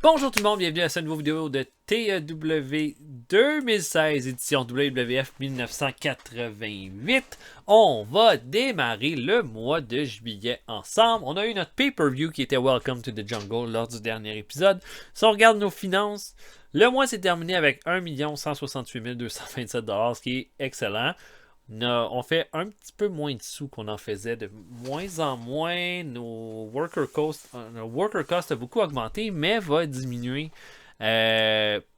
Bonjour tout le monde, bienvenue à cette nouvelle vidéo de TEW 2016, édition WWF 1988. On va démarrer le mois de juillet ensemble. On a eu notre pay-per-view qui était Welcome to the Jungle lors du dernier épisode. Si on regarde nos finances, le mois s'est terminé avec 1 168 227 $, ce qui est excellent. On fait un petit peu moins de sous qu'on en faisait, de moins en moins. Nos worker cost a beaucoup augmenté, mais va diminuer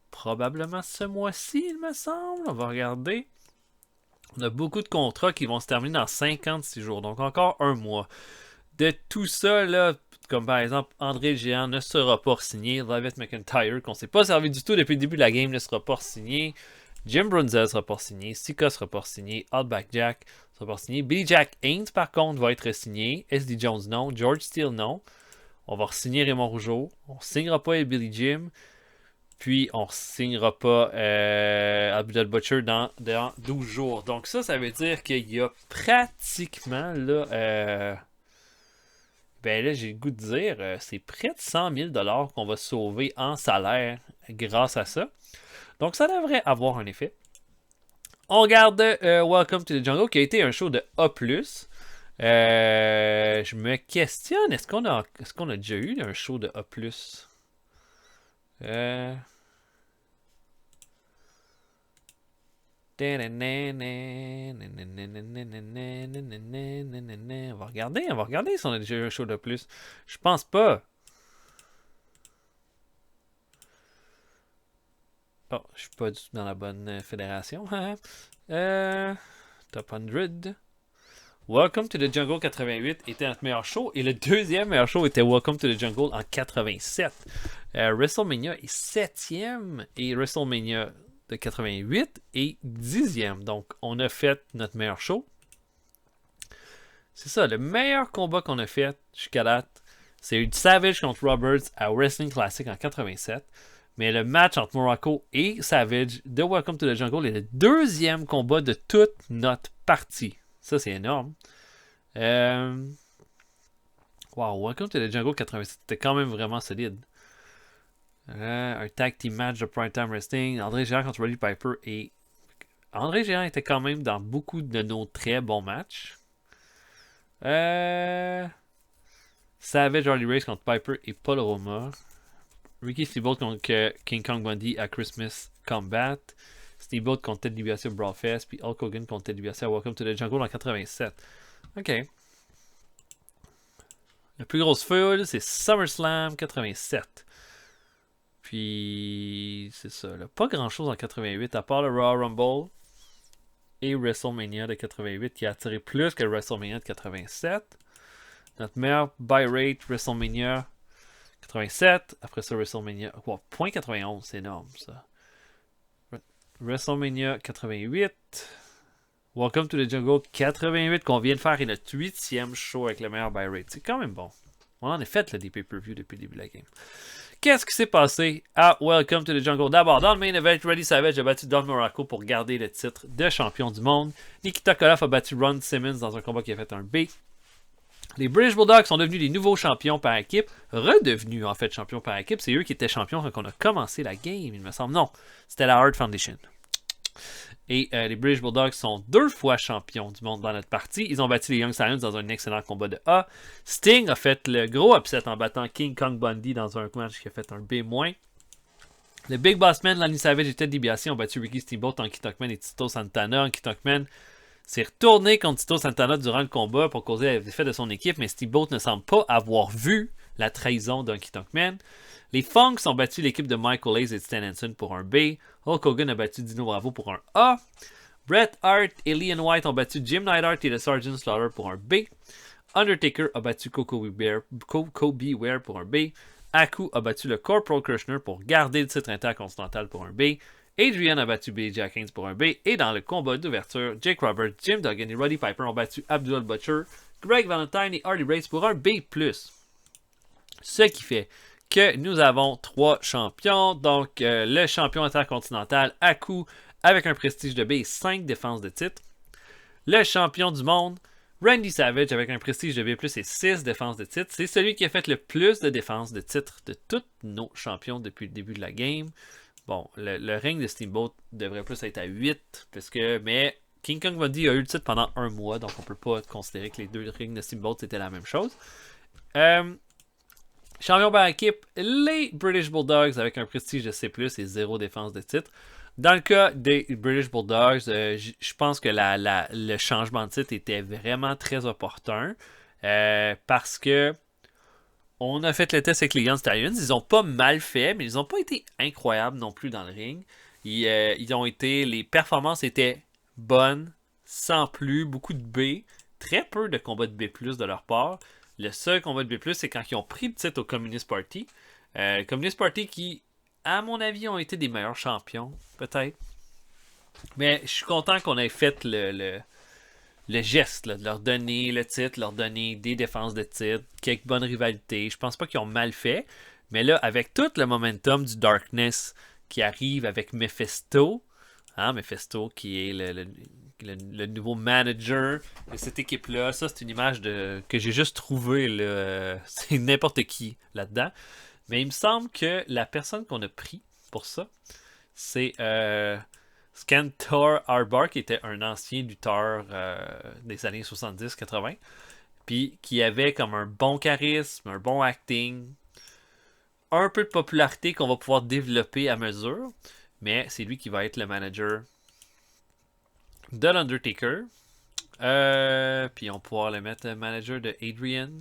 probablement ce mois-ci, il me semble. On va regarder. On a beaucoup de contrats qui vont se terminer dans 56 jours, donc encore un mois. De tout ça, là, comme par exemple, André le Géant ne sera pas signé. David McIntyre, qu'on ne s'est pas servi du tout depuis le début de la game, ne sera pas signé. Jim Brunzel sera pas signé, Sika sera pas signé, Outback Jack sera pas signé, Billy Jack Haynes par contre va être signé, SD Jones non, George Steele non, on va re-signer Raymond Rougeau, on ne signera pas Billy Jim, puis on ne signera pas Abdul Butcher dans 12 jours. Donc ça veut dire qu'il y a pratiquement là, ben là j'ai le goût de dire, c'est près de 100 000 $, qu'on va sauver en salaire grâce à ça. Donc, ça devrait avoir un effet. On regarde Welcome to the Jungle, qui a été un show de A+. Je me questionne, est-ce qu'on a déjà eu un show de A+? On va regarder si on a déjà eu un show de A+. Je pense pas. Oh, je suis pas du tout dans la bonne fédération. Top 100. Welcome to the Jungle 88 était notre meilleur show. Et le deuxième meilleur show était Welcome to the Jungle en 87. WrestleMania est 7e et WrestleMania de 88 est 10e. Donc, on a fait notre meilleur show. C'est ça, le meilleur combat qu'on a fait jusqu'à date, c'est eu Savage contre Roberts à Wrestling Classic en 87. Mais le match entre Morocco et Savage de Welcome to the Jungle est le deuxième combat de toute notre partie. Ça, c'est énorme. Wow, Welcome to the Jungle 87, c'était quand même vraiment solide. Un tag team match de Primetime Wrestling. André Géant contre Roddy Piper. Et André Géant était quand même dans beaucoup de nos très bons matchs. Savage Harley Race contre Piper et Paul Roma. Ricky Steamboat contre King Kong Bundy à Christmas Combat. Steamboat contre Ted DiBiase au Brawlfest. Puis Hulk Hogan contre Ted DiBiase à Welcome to the Jungle en 87. Ok. La plus grosse foule, c'est SummerSlam 87. Puis, c'est ça. Là. Pas grand chose en 88 à part le Royal Rumble et WrestleMania de 88 qui a attiré plus que le WrestleMania de 87. Notre meilleur buy rate, WrestleMania 87, après ça WrestleMania, wow, .91, c'est énorme ça. WrestleMania 88, Welcome to the Jungle 88 qu'on vient de faire est notre 8e show avec le meilleur buy rate. C'est quand même bon. On en a fait là, des pay-per-view depuis le début de la game. Qu'est-ce qui s'est passé à Welcome to the Jungle? D'abord, dans le main event, Roddy Savage a battu Don Morocco pour garder le titre de champion du monde. Nikita Koloff a battu Ron Simmons dans un combat qui a fait un B. Les British Bulldogs sont devenus les nouveaux champions par équipe, redevenus en fait champions par équipe. C'est eux qui étaient champions quand on a commencé la game, il me semble. Non, c'était la Hart Foundation. Et les British Bulldogs sont 2 fois champions du monde dans notre partie. Ils ont battu les Young Lions dans un excellent combat de A. Sting a fait le gros upset en battant King Kong Bundy dans un match qui a fait un B-. Le Big Boss Man, Lanny Savage et Ted DiBiase ont battu Ricky Steamboat, Anki Tuckman et Tito Santana. Anki Tuckman s'est retourné contre Tito Santana durant le combat pour causer les effets de son équipe, mais Steamboat ne semble pas avoir vu la trahison d'Anki Tuckman. Les Funks ont battu l'équipe de Michael Hayes et Stan Hansen pour un B. Hulk Hogan a battu Dino Bravo pour un A. Bret Hart et Leon White ont battu Jim Neidhart et le Sergeant Slaughter pour un B. Undertaker a battu Coco Beware pour un B. Aku a battu le Corporal Kirchner pour garder le titre intercontinental pour un B. Adrian a battu Billy Jack Haynes pour un B. Et dans le combat d'ouverture, Jake Roberts, Jim Duggan et Roddy Piper ont battu Abdul Butcher, Greg Valentine et Harley Race pour un B+. Ce qui fait que nous avons 3 champions. Donc, le champion intercontinental Aku avec un prestige de B et 5 défenses de titre. Le champion du monde Randy Savage avec un prestige de B+, et 6 défenses de titre. C'est celui qui a fait le plus de défenses de titre de tous nos champions depuis le début de la game. Bon, le règne de Steamboat devrait plus être à 8, mais King Kong Bundy a eu le titre pendant un mois, donc on peut pas considérer que les deux règnes de Steamboat c'était la même chose. Champion par équipe, les British Bulldogs avec un prestige de C+, et 0 défense de titre. Dans le cas des British Bulldogs, je pense que le changement de titre était vraiment très opportun. Parce que on a fait le test avec les Young Stallions. Ils ont pas mal fait, mais ils n'ont pas été incroyables non plus dans le ring. Les performances étaient bonnes, sans plus, beaucoup de B, très peu de combats de B+, de leur part. Le seul combat de B+, c'est quand ils ont pris le titre au Communist Party. Le Communist Party qui, à mon avis, ont été des meilleurs champions, peut-être. Mais je suis content qu'on ait fait le geste là, de leur donner le titre, leur donner des défenses de titre, quelques bonnes rivalités. Je pense pas qu'ils ont mal fait. Mais là, avec tout le momentum du Darkness qui arrive avec Mephisto, Mephisto qui est le nouveau manager de cette équipe-là. Ça, c'est une image que j'ai juste trouvée. C'est n'importe qui là-dedans. Mais il me semble que la personne qu'on a pris pour ça, c'est Scantor Arbar, qui était un ancien lutteur des années 70-80, puis qui avait comme un bon charisme, un bon acting, un peu de popularité qu'on va pouvoir développer à mesure, mais c'est lui qui va être le manager de l'Undertaker. Puis on va pouvoir le mettre le manager de Adrian,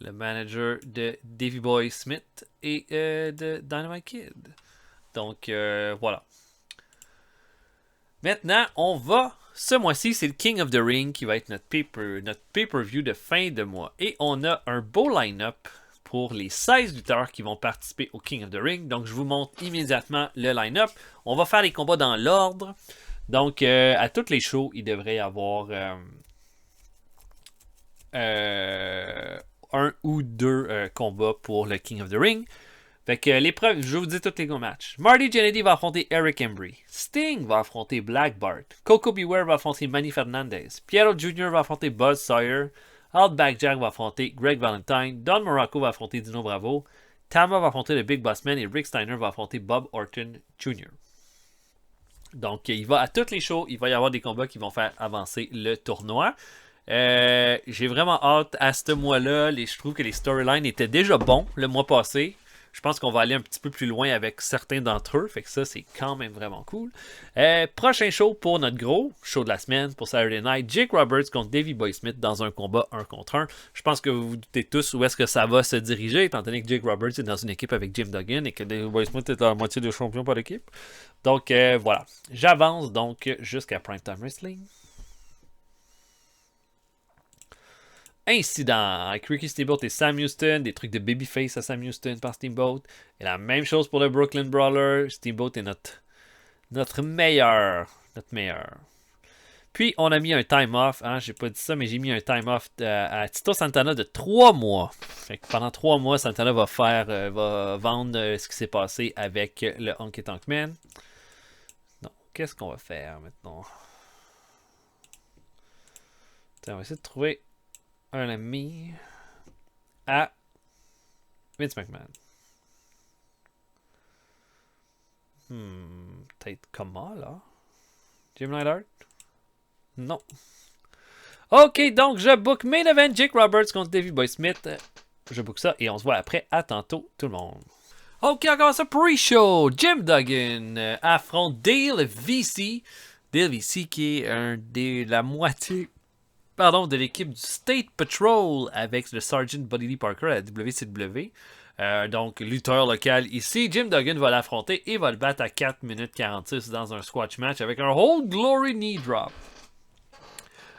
le manager de Davey Boy Smith et de Dynamite Kid. Donc voilà. Maintenant, on va. Ce mois-ci, c'est le King of the Ring qui va être notre pay-per-view de fin de mois. Et on a un beau line-up pour les 16 lutteurs qui vont participer au King of the Ring. Donc, je vous montre immédiatement le line-up. On va faire les combats dans l'ordre. Donc, à toutes les shows, il devrait y avoir un ou deux combats pour le King of the Ring. Fait que l'épreuve, je vous dis tous les gros matchs. Marty Jannetty va affronter Eric Embry. Sting va affronter Black Bart. Coco Beware va affronter Manny Fernandez. Piero Jr. va affronter Buzz Sawyer. Outback Jack va affronter Greg Valentine. Don Morocco va affronter Dino Bravo. Tama va affronter le Big Boss Man. Et Rick Steiner va affronter Bob Orton Jr. Donc, il va à toutes les shows. Il va y avoir des combats qui vont faire avancer le tournoi. J'ai vraiment hâte à ce mois-là. Je trouve que les storylines étaient déjà bons le mois passé. Je pense qu'on va aller un petit peu plus loin avec certains d'entre eux. Fait que ça, c'est quand même vraiment cool. Prochain show pour notre gros show de la semaine pour Saturday Night. Jake Roberts contre Davey Boy Smith dans un combat 1 contre 1. Je pense que vous vous doutez tous où est-ce que ça va se diriger, étant donné que Jake Roberts est dans une équipe avec Jim Duggan et que Davey Boy Smith est à la moitié de champion par l'équipe. Donc voilà. J'avance donc jusqu'à Primetime Wrestling. Incident avec Ricky Steamboat et Sam Houston, des trucs de babyface à Sam Houston par Steamboat. Et la même chose pour le Brooklyn Brawler. Steamboat est notre meilleur. Puis on a mis un time off, j'ai pas dit ça, mais j'ai mis un time off à Tito Santana de 3 mois. Fait que pendant 3 mois, Santana va vendre ce qui s'est passé avec le Honky Tonk Man. Donc, qu'est-ce qu'on va faire maintenant? On va essayer de trouver un ami à Vince McMahon. Peut-être comment là? Jim Neidhart? Non. Ok, donc je book Main Event Jake Roberts contre Davey Boy Smith. Je book ça et on se voit après. À tantôt tout le monde. Ok, on commence le pre-show. Jim Duggan affronte Dale VC. Dale VC qui est la moitié de l'équipe du State Patrol avec le Sergeant Buddy Lee Parker à la WCW. Donc, lutteur local ici. Jim Duggan va l'affronter et va le battre à 4 minutes 46 dans un squash match avec un Hold Glory Knee Drop.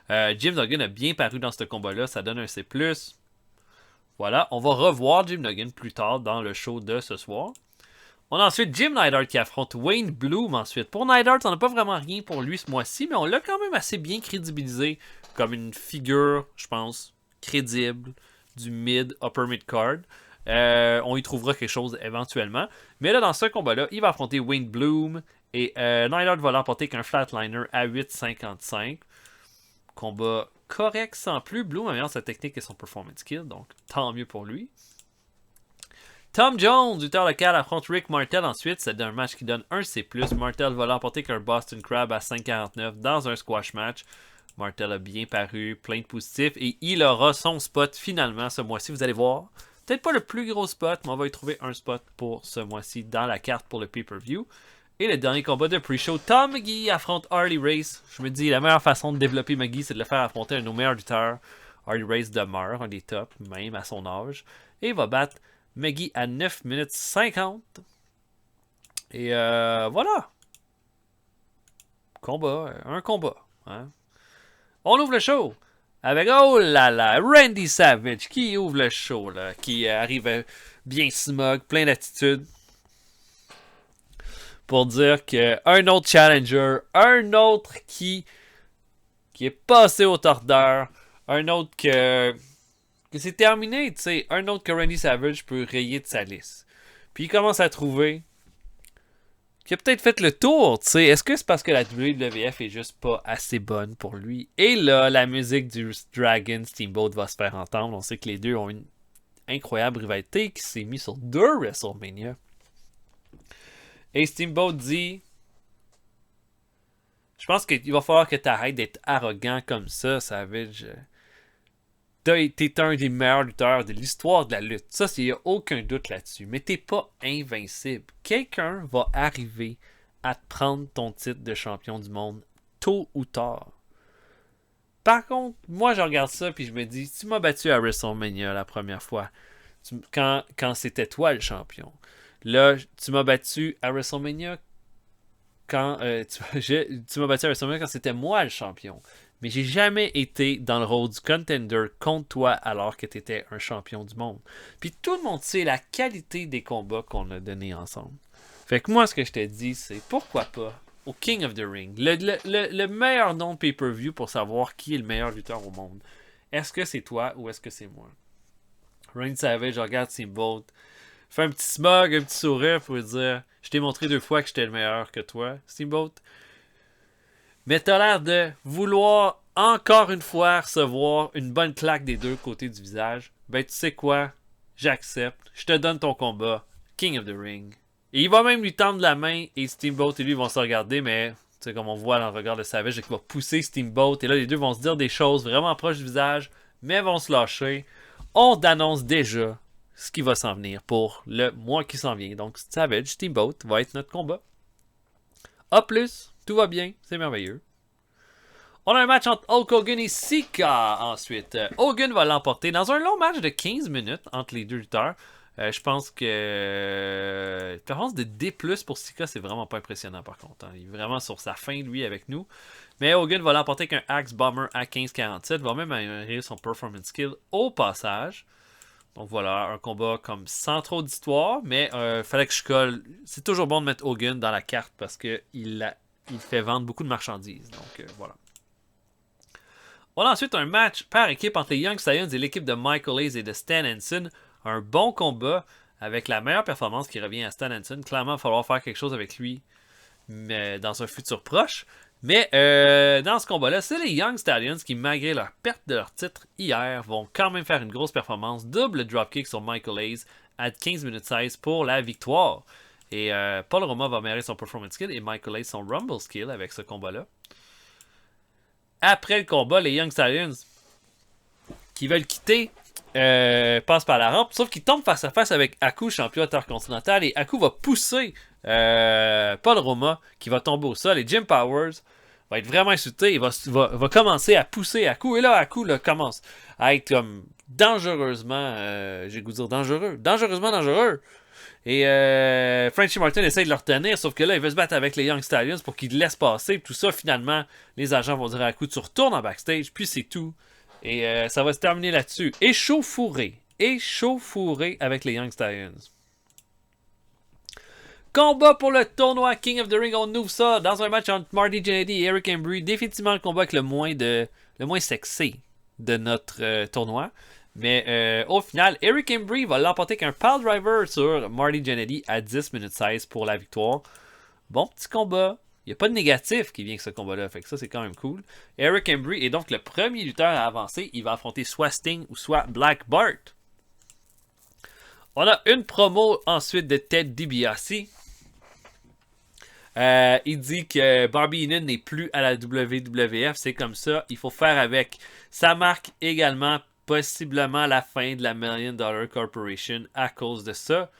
Jim Duggan a bien paru dans ce combat-là. Ça donne un C+. Voilà, on va revoir Jim Duggan plus tard dans le show de ce soir. On a ensuite Jim Neidhart qui affronte Wayne Bloom ensuite. Pour Neidhart, on n'a pas vraiment rien pour lui ce mois-ci, mais on l'a quand même assez bien crédibilisé comme une figure, je pense, crédible du upper mid card. On y trouvera quelque chose éventuellement. Mais là, dans ce combat-là, il va affronter Wayne Bloom et Neidhart va l'emporter avec un flatliner à 8,55. Combat correct sans plus. Bloom améliore sa technique et son performance skill, donc tant mieux pour lui. Tom Jones, lutteur local, affronte Rick Martel ensuite. C'est un match qui donne un C+. Martel va l'emporter qu'un Boston Crab à 5,49 dans un squash match. Martel a bien paru, plein de positifs, et il aura son spot finalement ce mois-ci. Vous allez voir, peut-être pas le plus gros spot, mais on va y trouver un spot pour ce mois-ci dans la carte pour le pay-per-view. Et le dernier combat de pre-show, Tom McGee affronte Harley Race. Je me dis, la meilleure façon de développer McGee, c'est de le faire affronter un de nos meilleurs lutteurs. Harley Race demeure un des tops, même à son âge, et va battre McGee à 9 minutes 50. Et voilà. Un combat. Hein? On ouvre le show avec, oh là là, Randy Savage qui ouvre le show, là, qui arrive bien smug, plein d'attitude. Pour dire qu'un autre challenger, un autre qui est passé au tordeur, un autre que c'est terminé, tu sais, un autre que Randy Savage peut rayer de sa liste. Puis il commence à trouver qu'il a peut-être fait le tour, tu sais. Est-ce que c'est parce que la WWF est juste pas assez bonne pour lui? Et là, la musique du Dragon Steamboat va se faire entendre. On sait que les deux ont une incroyable rivalité qui s'est mise sur 2 WrestleMania. Et Steamboat dit: je pense qu'il va falloir que tu arrêtes d'être arrogant comme ça, Savage. T'es un des meilleurs lutteurs de l'histoire de la lutte. Ça, il n'y a aucun doute là-dessus. Mais t'es pas invincible. Quelqu'un va arriver à te prendre ton titre de champion du monde tôt ou tard. Par contre, moi, je regarde ça et je me dis, tu m'as battu à WrestleMania la première fois, quand c'était toi le champion. Là, tu m'as battu à WrestleMania quand c'était moi le champion. Mais j'ai jamais été dans le rôle du contender contre toi alors que tu étais un champion du monde. Puis tout le monde sait la qualité des combats qu'on a donnés ensemble. Fait que moi, ce que je te dis, c'est pourquoi pas au King of the Ring, le meilleur nom de pay-per-view pour savoir qui est le meilleur lutteur au monde. Est-ce que c'est toi ou est-ce que c'est moi? Randy Savage regarde Steamboat, fait un petit smug, un petit sourire pour lui dire: je t'ai montré 2 fois que j'étais le meilleur que toi, Steamboat. Mais t'as l'air de vouloir encore une fois recevoir une bonne claque des 2 côtés du visage. Ben tu sais quoi? J'accepte. Je te donne ton combat. King of the Ring. Et il va même lui tendre la main et Steamboat et lui vont se regarder, mais tu sais comme on voit dans le regard de Savage, qu'il va pousser Steamboat et là les deux vont se dire des choses vraiment proches du visage, mais vont se lâcher. On annonce déjà ce qui va s'en venir pour le mois qui s'en vient. Donc Savage, Steamboat va être notre combat. A plus, tout va bien, c'est merveilleux. On a un match entre Hulk Hogan et Sika ensuite. Hogan va l'emporter dans un long match de 15 minutes entre les deux lutteurs. Je pense que la performance de D+, pour Sika, c'est vraiment pas impressionnant par contre. Hein. Il est vraiment sur sa fin, lui, avec nous. Mais Hogan va l'emporter avec un Axe Bomber à 15,47. Va même améliorer son performance skill au passage. Donc voilà, un combat comme sans trop d'histoire, mais fallait que je colle. C'est toujours bon de mettre Hogan dans la carte parce qu'il fait vendre beaucoup de marchandises. Donc voilà. On a ensuite un match par équipe entre les Young Stallions et l'équipe de Michael Hayes et de Stan Hansen. Un bon combat avec la meilleure performance qui revient à Stan Hansen. Clairement, il va falloir faire quelque chose avec lui mais dans un futur proche. Mais dans ce combat-là, c'est les Young Stallions qui, malgré leur perte de leur titre hier, vont quand même faire une grosse performance. Double dropkick sur Michael Hayes à 15 minutes 16 pour la victoire. Et Paul Roma va améliorer son performance skill et Michael Hayes son rumble skill avec ce combat-là. Après le combat, les Young Stallions qui veulent quitter passent par la rampe, sauf qu'ils tombent face à face avec Haku, champion intercontinental, et Haku va pousser Paul Roma qui va tomber au sol, et Jim Powers va être vraiment insulté, il va commencer à pousser Haku, et là Haku là, commence à être comme dangereusement, j'ai goût de dire dangereusement dangereux. Et Frenchy Martin essaie de le retenir, sauf que là, il veut se battre avec les Young Stallions pour qu'ils le laissent passer. Tout ça, finalement, les agents vont dire à Haku, tu retournes en backstage, puis c'est tout. Et ça va se terminer là-dessus. Échauffouré avec les Young Stallions. Combat pour le tournoi King of the Ring, on ouvre ça dans un match entre Marty Jannetty et Eric Embry. Définitivement le combat avec le moins sexy de notre tournoi. Mais au final, Eric Embry va l'emporter avec un pile driver sur Marty Jannetty à 10 minutes 16 pour la victoire. Bon petit combat. Il n'y a pas de négatif qui vient avec ce combat-là. Fait que ça, c'est quand même cool. Eric Embry est donc le premier lutteur à avancer. Il va affronter soit Sting ou soit Black Bart. On a une promo ensuite de Ted DiBiase. Il dit que Barbie Heenan n'est plus à la WWF. C'est comme ça. Il faut faire avec. Ça marque également possiblement la fin de la $1 Million Corporation à cause de ça.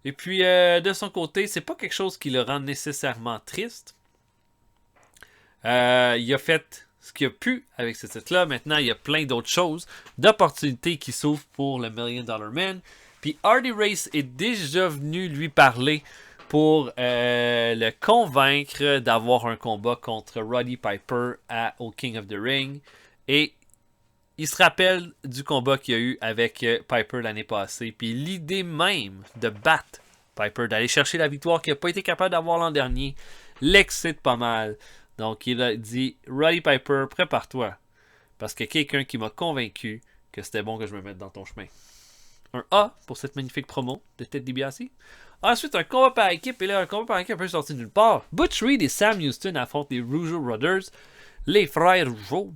Et puis, de son côté, c'est pas quelque chose qui le rend nécessairement triste. Il a fait ce qu'il a pu avec ce titre-là. Maintenant, il y a plein d'autres choses, d'opportunités qui s'ouvrent pour le $1 Million Man. Puis Hardy Race est déjà venu lui parler pour le convaincre d'avoir un combat contre Roddy Piper au King of the Ring. Et il se rappelle du combat qu'il y a eu avec Piper l'année passée. Puis l'idée même de battre Piper, d'aller chercher la victoire qu'il n'a pas été capable d'avoir l'an dernier, l'excite pas mal. Donc il a dit, Roddy Piper, prépare-toi. Parce que quelqu'un qui m'a convaincu que c'était bon que je me mette dans ton chemin. Un A pour cette magnifique promo de Ted DiBiase. Ensuite, un combat par équipe. Et là, un combat par équipe peut sortir nulle part. Butch Reed et Sam Houston affrontent les Rougeau Brothers, les frères Rougeau.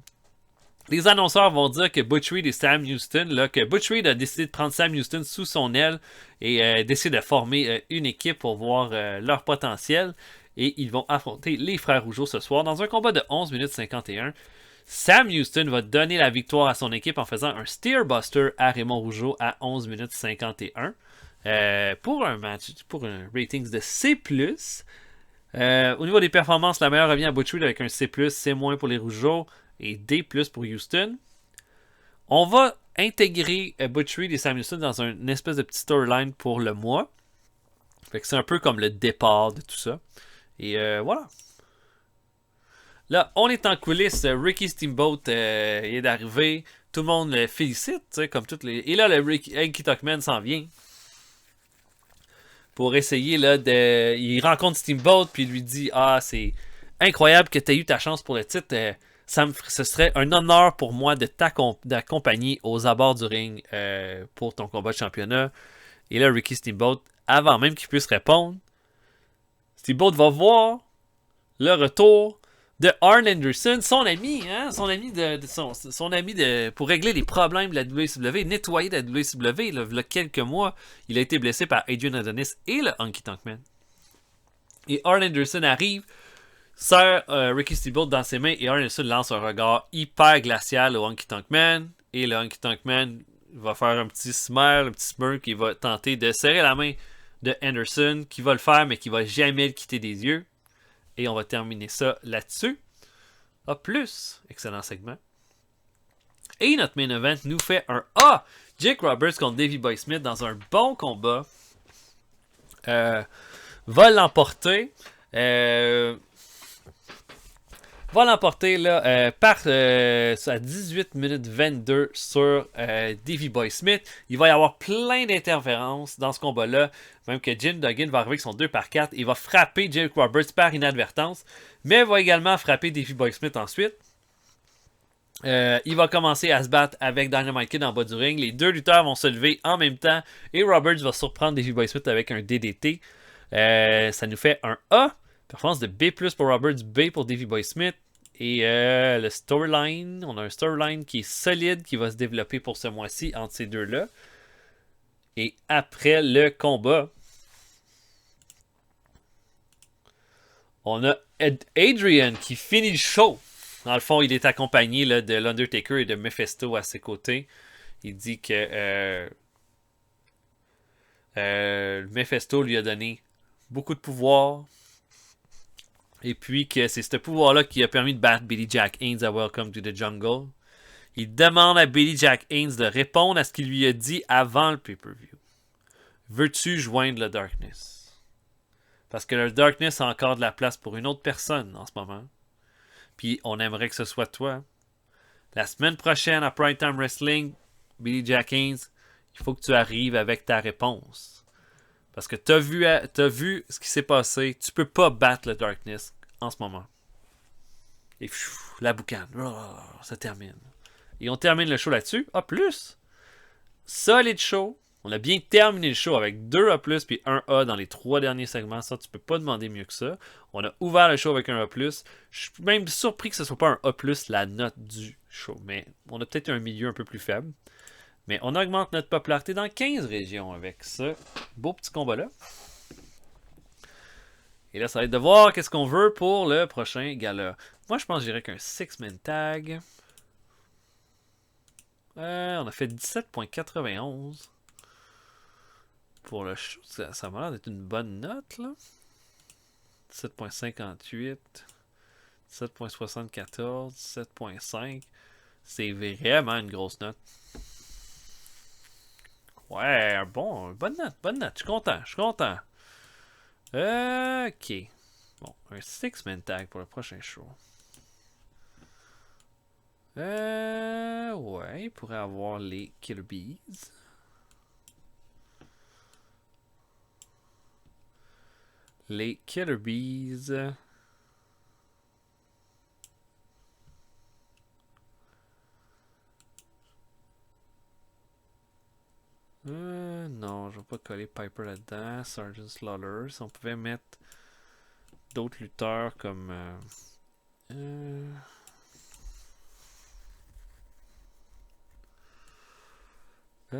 Les annonceurs vont dire que Butch Reed et Sam Houston, là, que Butch Reed a décidé de prendre Sam Houston sous son aile et décide de former une équipe pour voir leur potentiel. Et ils vont affronter les frères Rougeau ce soir dans un combat de 11 minutes 51. Sam Houston va donner la victoire à son équipe en faisant un Steerbuster à Raymond Rougeau à 11 minutes 51. Pour un match, pour un ratings de C+. Au niveau des performances, la meilleure revient à Butch Reed avec un C+, C- pour les Rougeau et D+ pour Houston. On va intégrer Butch Reed et Sam Houston dans une espèce de petit storyline pour le mois. Fait que c'est un peu comme le départ de tout ça. Et voilà. Là, on est en coulisses. Ricky Steamboat est d'arriver. Tout le monde le félicite, comme toutes les. Et là, le Hanky Tuckman s'en vient. Pour essayer là de. Il rencontre Steamboat puis il lui dit, ah, c'est incroyable que tu aies eu ta chance pour le titre. Ce serait un honneur pour moi de t'accompagner aux abords du ring pour ton combat de championnat. Et là, Ricky Steamboat, avant même qu'il puisse répondre, Steamboat va voir le retour de Arn Anderson, son ami, hein, son ami pour régler les problèmes de la WCW, nettoyer la WCW. Là, il y a quelques mois, il a été blessé par Adrian Adonis et le Honky Tonk Man. Et Arn Anderson arrive, serre Ricky Steamboat dans ses mains et Arn Anderson lance un regard hyper glacial au Honky Tonk Man. Et le Honky Tonk Man va faire un petit smile, un petit smirk, qui va tenter de serrer la main de Anderson, qui va le faire, mais qui va jamais le quitter des yeux. Et on va terminer ça là-dessus. A+, excellent segment. Et notre main event nous fait un A. Jake Roberts contre Davey Boy Smith dans un bon combat. Va l'emporter. Va l'emporter là, à 18 minutes 22 sur Davey Boy Smith. Il va y avoir plein d'interférences dans ce combat-là. Même que Jim Duggan va arriver avec son 2x4. Il va frapper Jake Roberts par inadvertance. Mais va également frapper Davey Boy Smith ensuite. Il va commencer à se battre avec Dynamite Kid en bas du ring. Les deux lutteurs vont se lever en même temps. Et Roberts va surprendre Davey Boy Smith avec un DDT. Ça nous fait un A. Performance de B+, pour Roberts, B pour Davey Boy Smith. Et le storyline, on a un storyline qui est solide, qui va se développer pour ce mois-ci entre ces deux-là. Et après le combat, on a Adrian qui finit le show. Dans le fond, il est accompagné là, de l'Undertaker et de Mephisto à ses côtés. Il dit que Mephisto lui a donné beaucoup de pouvoir. Et puis que c'est ce pouvoir-là qui a permis de battre Billy Jack Haynes à Welcome to the Jungle. Il demande à Billy Jack Haynes de répondre à ce qu'il lui a dit avant le pay-per-view. Veux-tu joindre le Darkness? Parce que le Darkness a encore de la place pour une autre personne en ce moment. Puis on aimerait que ce soit toi. La semaine prochaine à Prime Time Wrestling, Billy Jack Haynes, il faut que tu arrives avec ta réponse. Parce que t'as vu ce qui s'est passé. Tu peux pas battre le Darkness en ce moment. Et la boucane. Ça termine. Et on termine le show là-dessus. A+. Solide show. On a bien terminé le show avec 2 A+, puis 1 A dans les 3 derniers segments. Ça, tu peux pas demander mieux que ça. On a ouvert le show avec un A+. Je suis même surpris que ce soit pas un A+, la note du show. Mais on a peut-être un milieu un peu plus faible. Mais on augmente notre popularité dans 15 régions avec ce beau petit combat-là. Et là, ça va être de voir qu'est-ce qu'on veut pour le prochain gala. Moi, je pense que j'irais qu'un 6-man tag. On a fait 17.91. Pour le show, ça m'a l'air d'être une bonne note, là. 7.58. 7.74. 7.5. C'est vraiment une grosse note. Ouais, bon, bonne note, bonne note. Je suis content, je suis content. Ok. Bon, un 6-man tag pour le prochain show. Ouais, il pourrait avoir les Killer Bees. Les Killer Bees. Non, je vais pas coller Piper là-dedans. Sergeant Slaughter. Si on pouvait mettre d'autres lutteurs comme... Oh,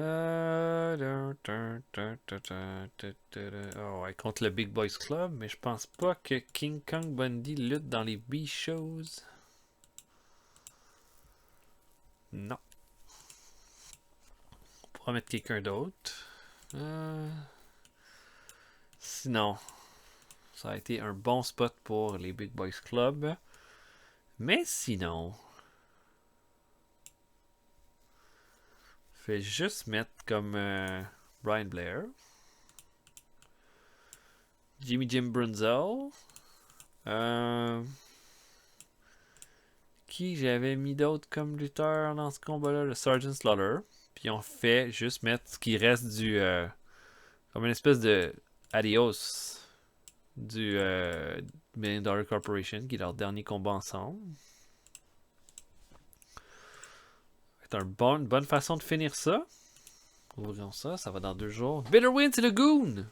ouais, contre le Big Boys Club, mais je pense pas que King Kong Bundy lutte dans les B-shows. Non. On pourra mettre quelqu'un d'autre. Sinon, ça a été un bon spot pour les Big Boys Club. Mais sinon, je vais juste mettre comme Brian Blair, Jimmy Jim Brunzel, qui j'avais mis d'autres comme lutteur dans ce combat-là, le Sergeant Slaughter. Puis on fait juste mettre ce qui reste du comme une espèce de adios du Million Dollar Corporation, qui est leur dernier combat ensemble. C'est une bonne façon de finir ça. Ouvrons ça, ça va dans 2 jours. Bitter Win, c'est le Goon!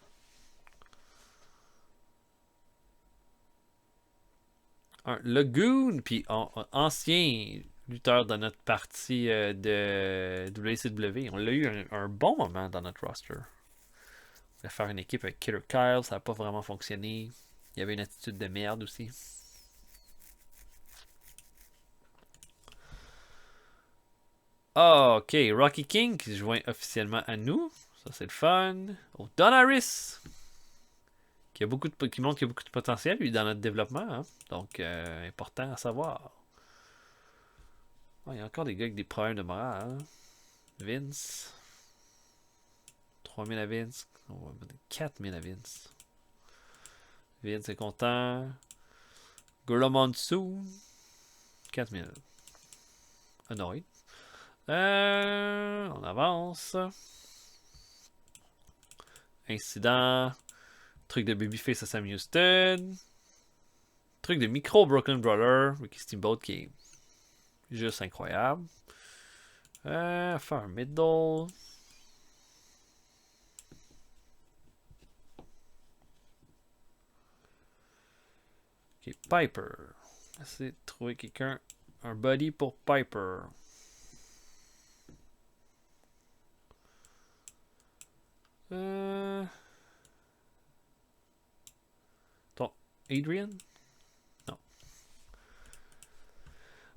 Le Goon, puis ancien lutteur dans notre partie de WCW. On l'a eu un bon moment dans notre roster. On voulait faire une équipe avec Killer Kyle, ça n'a pas vraiment fonctionné. Il y avait une attitude de merde aussi. Ah, ok, Rocky King qui se joint officiellement à nous. Ça, c'est le fun. Oh, Don Harris, qui montre qu'il y a beaucoup de potentiel, lui, dans notre développement. Hein? Donc, important à savoir. Oh, il y a encore des gars avec des problèmes de morale. Hein? Vince. 3000 à Vince. On va mettre 4000 à Vince. Vince est content. Goromonsu. 4000. Annoyed. On avance. Incident. Truc de Babyface à Sam Houston. Truc de micro Broken Brother. Ricky Steamboat qui est juste incroyable. Faire un middle. Ok, Piper. Essayer de trouver quelqu'un. Un buddy pour Piper. Ton Adrian? Non.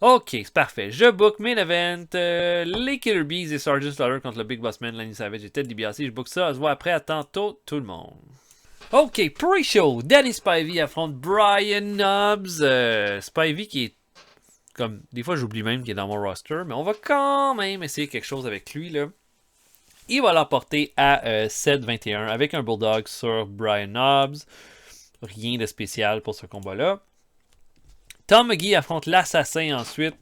Ok, c'est parfait. Je book main event. Les Killer Bees et Sergeant Slaughter contre le Big Boss Man, Lenny Savage et Ted DiBiase. Je book ça. On se voit après. À tantôt, tout le monde. Ok, pre-show. Danny Spivey affronte Brian Knobbs. Spivey qui est comme... Des fois, j'oublie même qu'il est dans mon roster. Mais on va quand même essayer quelque chose avec lui, là. Il va l'emporter à 7-21 avec un Bulldog sur Brian Knobbs. Rien de spécial pour ce combat-là. Tom McGee affronte l'Assassin ensuite.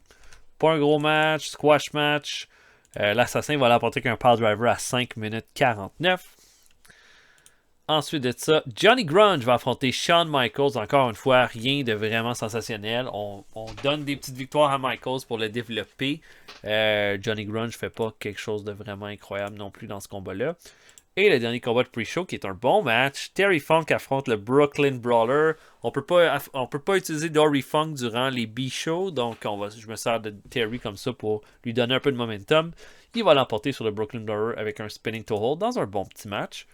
Pas un gros match, squash match. L'Assassin va l'emporter qu'un power driver à 5 minutes 49. Ensuite de ça, Johnny Grunge va affronter Shawn Michaels. Encore une fois, rien de vraiment sensationnel. On donne des petites victoires à Michaels pour le développer. Johnny Grunge fait pas quelque chose de vraiment incroyable non plus dans ce combat-là. Et le dernier combat de pre-show qui est un bon match. Terry Funk affronte le Brooklyn Brawler. On peut pas utiliser Dory Funk durant les B-shows. Donc je me sers de Terry comme ça pour lui donner un peu de momentum. Il va l'emporter sur le Brooklyn Brawler avec un spinning toe hold dans un bon petit match.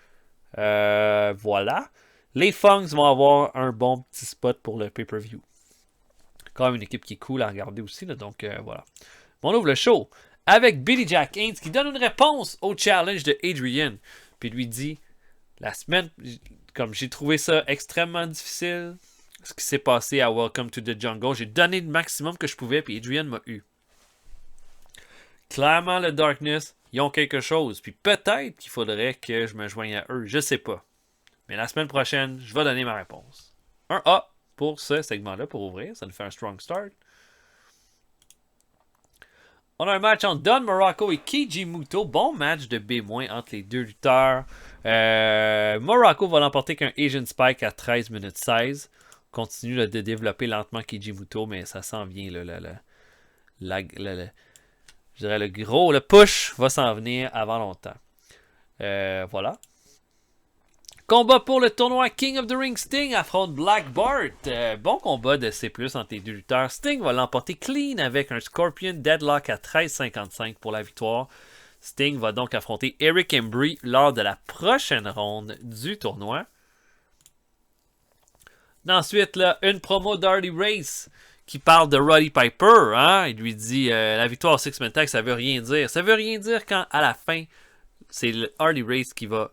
Voilà. Les Funks vont avoir un bon petit spot pour le pay-per-view. Quand même une équipe qui est cool à regarder aussi. Là, donc voilà. On ouvre le show avec Billy Jack Haynes qui donne une réponse au challenge de Adrian. Puis lui dit, la semaine, comme j'ai trouvé ça extrêmement difficile, ce qui s'est passé à Welcome to the Jungle, j'ai donné le maximum que je pouvais, puis Adrian m'a eu. Clairement, le Darkness, ils ont quelque chose. Puis peut-être qu'il faudrait que je me joigne à eux. Je sais pas. Mais la semaine prochaine, je vais donner ma réponse. Un A pour ce segment-là, pour ouvrir. Ça nous fait un strong start. On a un match entre Don Morocco et Keiji Muto. Bon match de B- entre les deux lutteurs. Morocco va l'emporter qu'un Asian Spike à 13 minutes 16. Continue de développer lentement Keiji Muto, mais ça s'en vient. Je dirais le push va s'en venir avant longtemps. Voilà. Combat pour le tournoi King of the Ring. Sting affronte Black Bart. Bon combat de C+, entre les deux lutteurs. Sting va l'emporter clean avec un Scorpion Deadlock à 13,55 pour la victoire. Sting va donc affronter Eric Embry lors de la prochaine ronde du tournoi. Ensuite, là, une promo d'Hardy Race qui parle de Roddy Piper. Hein? Il lui dit la victoire au Six-Man Tag, ça veut rien dire. Ça veut rien dire quand, à la fin, c'est le Hardy Race qui va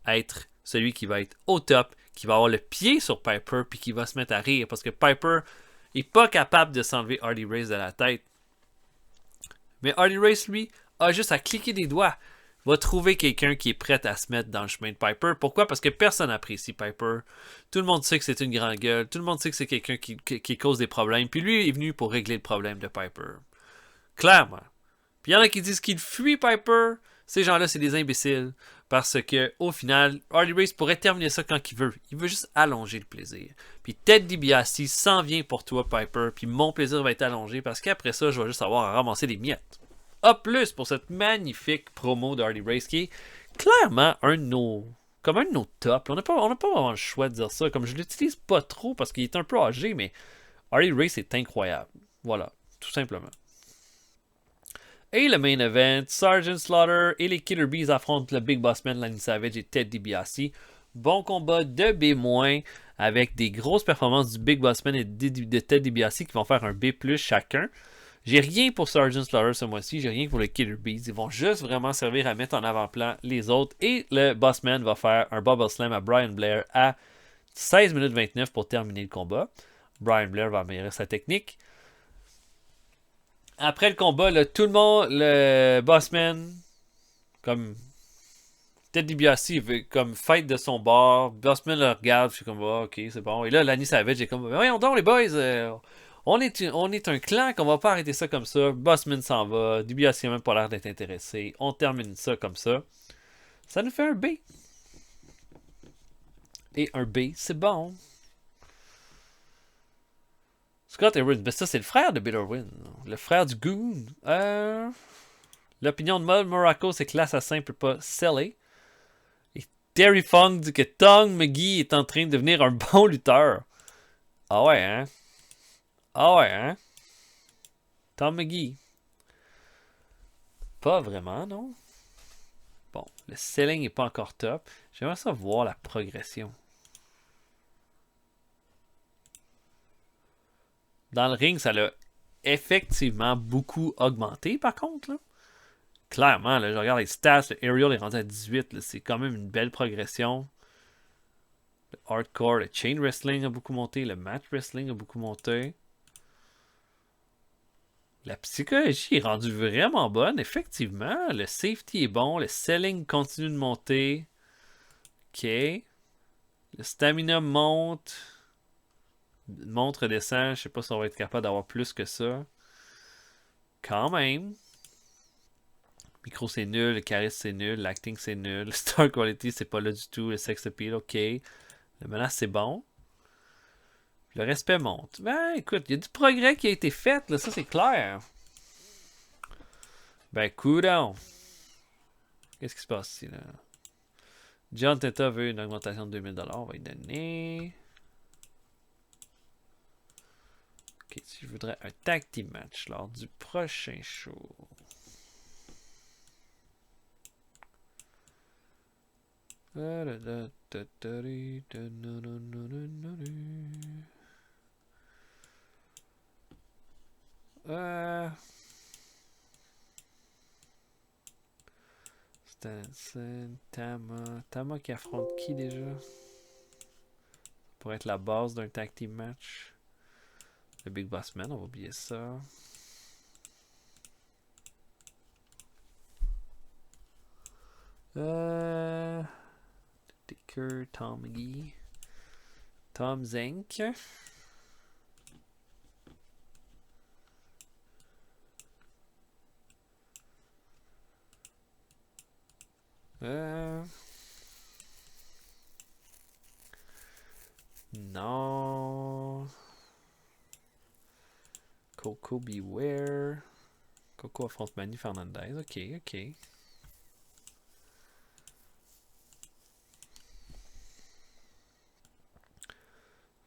être celui qui va être au top, qui va avoir le pied sur Piper, puis qui va se mettre à rire, parce que Piper est pas capable de s'enlever Hardy Race de la tête. Mais Hardy Race, lui, a juste à cliquer des doigts, va trouver quelqu'un qui est prêt à se mettre dans le chemin de Piper. Pourquoi? Parce que personne n'apprécie Piper. Tout le monde sait que c'est une grande gueule, tout le monde sait que c'est quelqu'un qui cause des problèmes, puis lui est venu pour régler le problème de Piper. Clairement. Puis il y en a qui disent qu'il fuit Piper. Ces gens-là, c'est des imbéciles. Parce que au final, Hardy Race pourrait terminer ça quand il veut. Il veut juste allonger le plaisir. Puis Ted DiBiase s'en vient pour toi, Piper. Puis mon plaisir va être allongé parce qu'après ça, je vais juste avoir à ramasser des miettes. A plus pour cette magnifique promo de Hardy Race qui est clairement un de nos tops. On n'a pas vraiment le choix de dire ça. Comme je l'utilise pas trop parce qu'il est un peu âgé, mais Hardy Race est incroyable. Voilà, tout simplement. Et le main event, Sergeant Slaughter et les Killer Bees affrontent le Big Boss Man, Lenny Savage et Ted DiBiase. Bon combat de B- avec des grosses performances du Big Boss Man et de Ted DiBiase qui vont faire un B+ chacun. J'ai rien pour Sergeant Slaughter ce mois-ci, j'ai rien pour les Killer Bees. Ils vont juste vraiment servir à mettre en avant-plan les autres. Et le Bossman va faire un Bubble Slam à Brian Blair à 16 minutes 29 pour terminer le combat. Brian Blair va améliorer sa technique. Après le combat, là, tout le monde, le Bossman, comme Ted DiBiase, il veut comme fight de son bord. Bossman le regarde, je suis comme, oh, ok, c'est bon. Et là, Lenny Savage est comme, voyons donc les boys, on est un clan, qu'on va pas arrêter ça comme ça. Bossman s'en va, DiBiase n'a même pas l'air d'être intéressé. On termine ça comme ça. Ça nous fait un B. Et un B, c'est bon. Scott Aaron, ben ça c'est le frère de Bill Irwin. Le frère du Goon. L'opinion de Mol Morocco, c'est que l'assassin ne peut pas sceller. Et Terry Funk dit que Tom McGee est en train de devenir un bon lutteur. Ah ouais, hein? Ah ouais, hein? Tom McGee. Pas vraiment, non? Bon, le selling n'est pas encore top. J'aimerais ça voir la progression. Dans le ring, ça l'a effectivement beaucoup augmenté, par contre. Là. Clairement, là, je regarde les stats, le aerial est rendu à 18. Là, c'est quand même une belle progression. Le hardcore, le chain wrestling a beaucoup monté. Le match wrestling a beaucoup monté. La psychologie est rendue vraiment bonne, effectivement. Le safety est bon. Le selling continue de monter. OK. Le stamina monte. Montre descend. Je sais pas si on va être capable d'avoir plus que ça. Quand même. micro c'est nul, le charisme c'est nul, l'acting c'est nul, le star quality c'est pas là du tout, le sex appeal ok, le menace c'est bon, le respect monte. Ben écoute, il y a du progrès qui a été fait, là, ça c'est clair. Ben coudonc. Qu'est-ce qui se passe ici là? John Teta veut une augmentation de 2000$, on va lui donner. Ok, si je voudrais un tag team match lors du prochain show. Stanson, Tama qui affronte qui déjà? Pour être la base d'un tag team match. Le Big Boss Man, on va oublier ça. Taker, Tom McGee. Tom Zenk. Non. Coco Beware. Coco affronte Manny Fernandez. Ok, ok.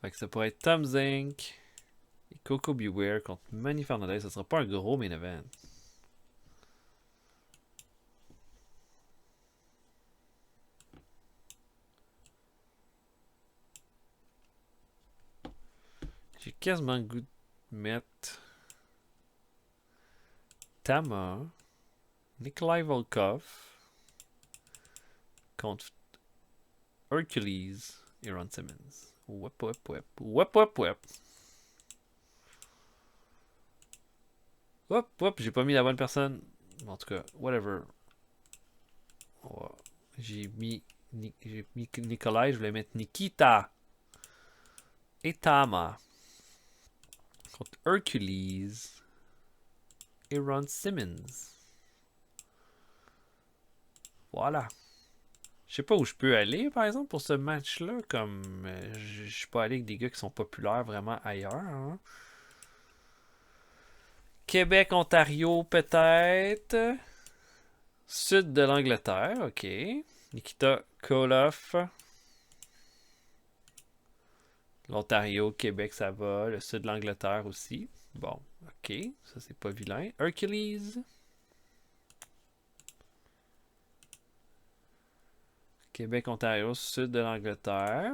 Fait que ça pourrait être Tom Zenk et Coco Beware contre Manny Fernandez. Ça sera pas un gros main event. J'ai quasiment le goût de mettre Tama, Nikolai Volkov contre Hercules et Ron Simmons. Wep, wep, wep. Wep, wep, wep. Hop, hop, j'ai pas mis la bonne personne. En tout cas, whatever. Oh, j'ai mis Nikolai, je voulais mettre Nikita. Et Tama. Contre Hercules. Et Ron Simmons. Voilà. Je sais pas où je peux aller, par exemple, pour ce match-là. Comme je suis pas allé avec des gars qui sont populaires vraiment ailleurs. Hein. Québec, Ontario, peut-être. Sud de l'Angleterre, ok. Nikita Koloff. L'Ontario, Québec, ça va. Le sud de l'Angleterre aussi. Bon, ok. Ça, c'est pas vilain. Hercules. Québec, Ontario, sud de l'Angleterre.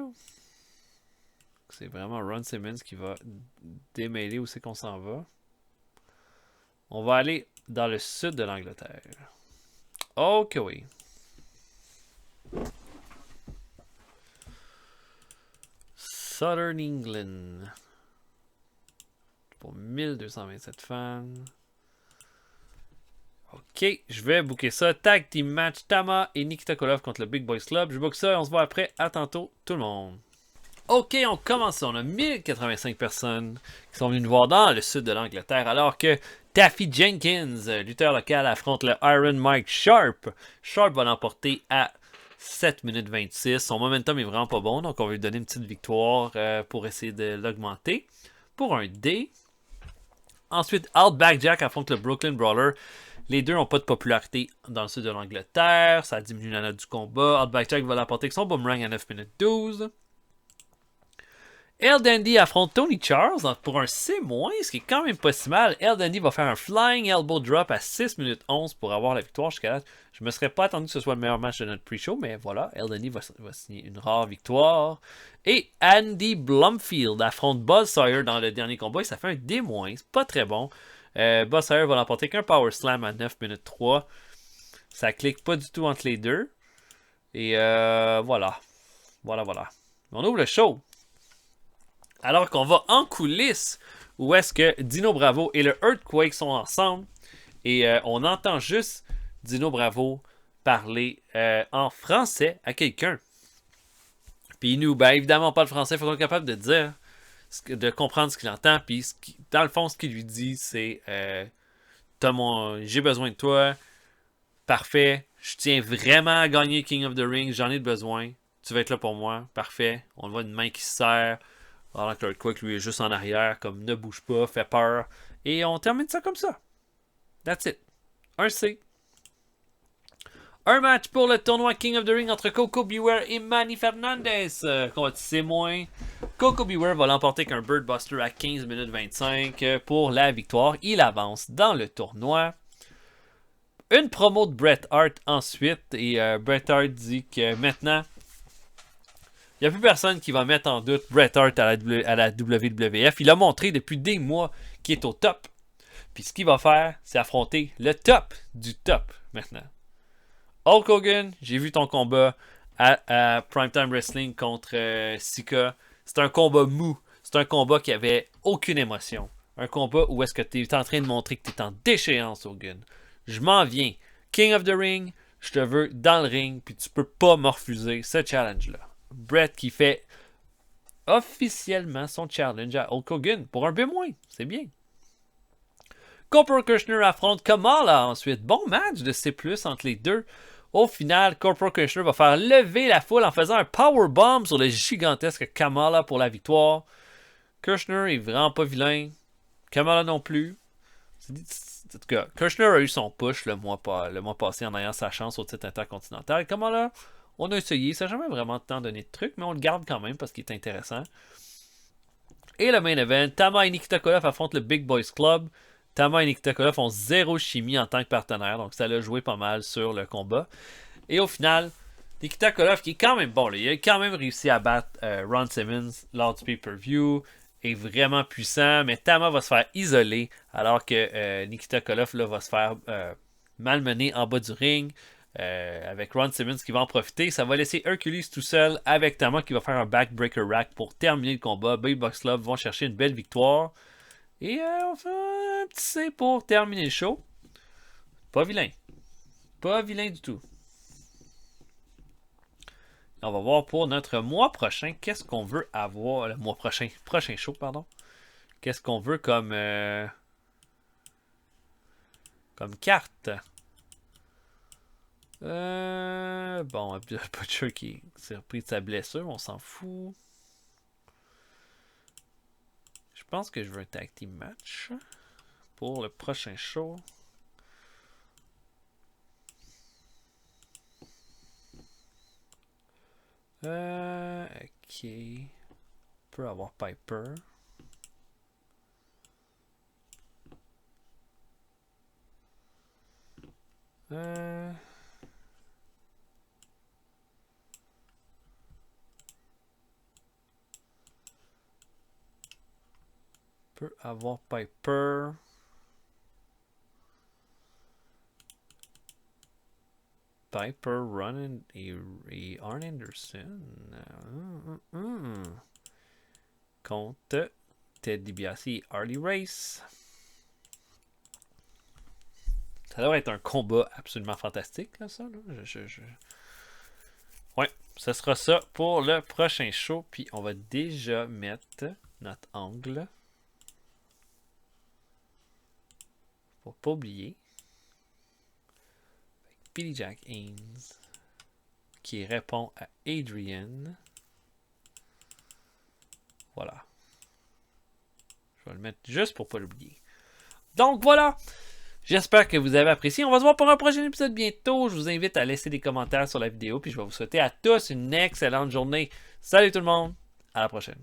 C'est vraiment Ron Simmons qui va démêler où c'est qu'on s'en va. On va aller dans le sud de l'Angleterre. Ok, oui. Southern England. Pour 1227 fans. Ok, je vais booker ça. Tag team match Tama et Nikita Koloff contre le Big Boys Club. Je book ça et on se voit après. À tantôt, tout le monde. Ok, on commence. On a 1085 personnes qui sont venues nous voir dans le sud de l'Angleterre alors que Taffy Jenkins, lutteur local, affronte le Iron Mike Sharp. Sharp va l'emporter à 7 minutes 26. Son momentum est vraiment pas bon, donc on va lui donner une petite victoire pour essayer de l'augmenter. Pour un D. Ensuite, Outback Jack affronte le Brooklyn Brawler. Les deux n'ont pas de popularité dans le sud de l'Angleterre. Ça diminue la note du combat. Outback Jack va l'emporter avec son boomerang à 9 minutes 12. El Dandy affronte Tony Charles pour un C-, ce qui est quand même pas si mal. El Dandy va faire un Flying Elbow Drop à 6 minutes 11 pour avoir la victoire jusqu'à là. Je me serais pas attendu que ce soit le meilleur match de notre pre-show, mais voilà, El Dandy va signer une rare victoire. Et Andy Blumfield affronte Buzz Sawyer dans le dernier combat et ça fait un D-, pas très bon. Buzz Sawyer va l'emporter qu'un Power Slam à 9 minutes 3. Ça clique pas du tout entre les deux. Et voilà. Voilà. On ouvre le show. Alors qu'on va en coulisses où est-ce que Dino Bravo et le Earthquake sont ensemble et on entend juste Dino Bravo parler en français à quelqu'un. Puis nous, ben évidemment pas le français, il faut être capable de dire, de comprendre ce qu'il entend. Puis dans le fond, ce qu'il lui dit, c'est j'ai besoin de toi, Parfait. Je tiens vraiment à gagner King of the Ring. J'en ai besoin. Tu vas être là pour moi. Parfait. On voit une main qui se serre. Alors que Earthquake, lui, est juste en arrière. Comme ne bouge pas, fait peur. Et on termine ça comme ça. That's it. Un C. Un match pour le tournoi King of the Ring entre Coco Beware et Manny Fernandez. Combat C-. Coco Beware va l'emporter avec un Bird Buster à 15 minutes 25 pour la victoire. Il avance dans le tournoi. Une promo de Bret Hart ensuite. Et Bret Hart dit que maintenant, il n'y a plus personne qui va mettre en doute Bret Hart à la WWF. Il a montré depuis des mois qu'il est au top. Puis ce qu'il va faire, c'est affronter le top du top maintenant. Hulk Hogan, j'ai vu ton combat à Primetime Wrestling contre Sika. C'est un combat mou. C'est un combat qui avait aucune émotion. Un combat où est-ce que tu es en train de montrer que tu es en déchéance, Hogan. Je m'en viens. King of the Ring, je te veux dans le ring, puis tu peux pas me refuser ce challenge-là. Bret qui fait officiellement son challenge à Hulk Hogan pour un B-. C'est bien. Corporal Kirchner affronte Kamala ensuite. Bon match de C+, entre les deux. Au final, Corporal Kirchner va faire lever la foule en faisant un powerbomb sur le gigantesque Kamala pour la victoire. Kirchner est vraiment pas vilain. Kamala non plus. En tout cas, Kirchner a eu son push le mois passé en ayant sa chance au titre intercontinental. Kamala, on a essayé. Ça n'a jamais vraiment tant donné de trucs, mais on le garde quand même parce qu'il est intéressant. Et le main event, Tama et Nikita Koloff affrontent le Big Boys Club. Tama et Nikita Koloff ont zéro chimie en tant que partenaire, donc ça l'a joué pas mal sur le combat. Et au final, Nikita Koloff, qui est quand même bon, là, il a quand même réussi à battre Ron Simmons lors du pay-per-view, est vraiment puissant, mais Tama va se faire isoler, alors que Nikita Koloff là, va se faire malmener en bas du ring, avec Ron Simmons qui va en profiter. Ça va laisser Hercules tout seul, avec Tama qui va faire un backbreaker rack pour terminer le combat. Big Box Club vont chercher une belle victoire. Et on fait un petit C pour terminer le show. Pas vilain. Pas vilain du tout. On va voir pour notre mois prochain. Qu'est-ce qu'on veut avoir. Le mois prochain. Prochain show, pardon. Qu'est-ce qu'on veut comme carte. Bon, Butcher qui s'est repris de sa blessure. On s'en fout. Je pense que je veux un tag team match pour le prochain show. Ok. On peut avoir Piper. Peut avoir Piper. Piper, Ron et Arn Anderson. Contre Ted DiBiase et Harley Race. Ça devrait être un combat absolument fantastique, là, ça. Là. Ouais, ce sera ça pour le prochain show. Puis on va déjà mettre notre angle. Faut pas oublier. Billy Jack Haynes qui répond à Adrian. Voilà. Je vais le mettre juste pour pas l'oublier. Donc voilà. J'espère que vous avez apprécié. On va se voir pour un prochain épisode bientôt. Je vous invite à laisser des commentaires sur la vidéo. Puis je vais vous souhaiter à tous une excellente journée. Salut tout le monde. À la prochaine.